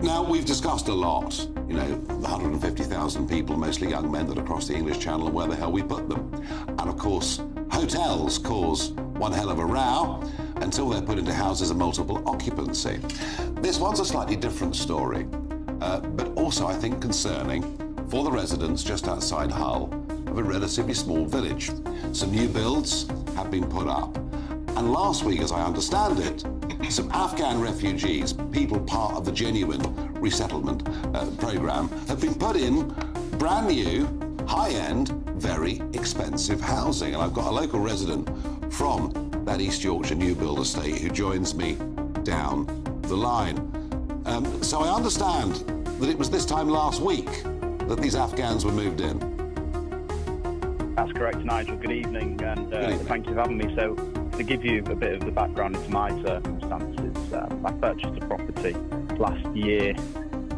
Now, we've discussed a lot, you know, the 150,000 people, mostly young men, that are across the English Channel and where the hell we put them. And, of course, hotels cause one hell of a row until they're put into houses of multiple occupancy. This one's a slightly different story, but also, I think, concerning for the residents just outside Hull of a relatively small village. Some new builds have been put up. And last week, as I understand it, some Afghan refugees, people part of the genuine resettlement programme, have been put in brand new, high-end, very expensive housing. And I've got a local resident from that East Yorkshire new build estate who joins me down the line. So I understand that it was this time last week that these Afghans were moved in. That's correct, Nigel. Good evening, and thank you for having me. So, to give you a bit of the background into my circumstances, I purchased a property last year,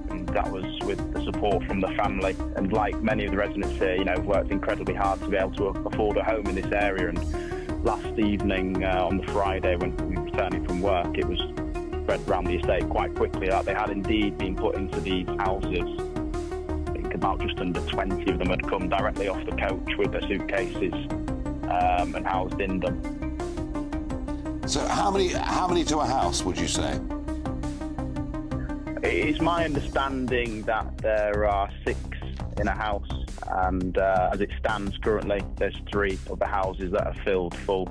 and that was with the support from the family. And like many of the residents here, you know, worked incredibly hard to be able to afford a home in this area. And last evening, on the Friday, when we were returning from work, it was spread around the estate quite quickly that they had indeed been put into these houses. About just under 20 of them had come directly off the coach with their suitcases and housed in them. So how many to a house, would you say? It's my understanding that there are 6 in a house, and as it stands currently, there's 3 of the houses that are filled full.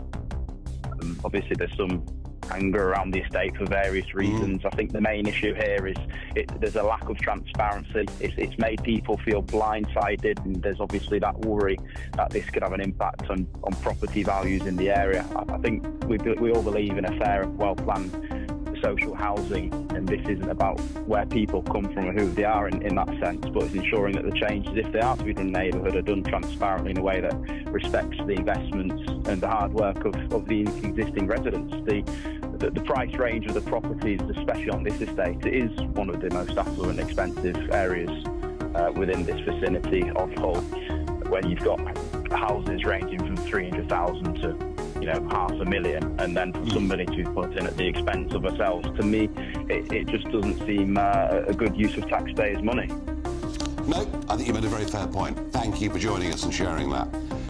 Obviously, there's some anger around the estate for various reasons. I think the main issue here is there's a lack of transparency. It's made people feel blindsided, and there's obviously that worry that this could have an impact on property values in the area. I think we all believe in a fair and well-planned social housing, and this isn't about where people come from or who they are in that sense, but it's ensuring that the changes, if they are to be done in the neighbourhood, are done transparently in a way that respects the investments and the hard work of the existing residents. The price range of the properties, especially on this estate, it is one of the most affluent, expensive areas within this vicinity of Hull, when you've got houses ranging from 300,000 to, you know, 500,000, and then for somebody to put in at the expense of ourselves, to me, it just doesn't seem a good use of taxpayers' money. No, I think you made a very fair point. Thank you for joining us and sharing that.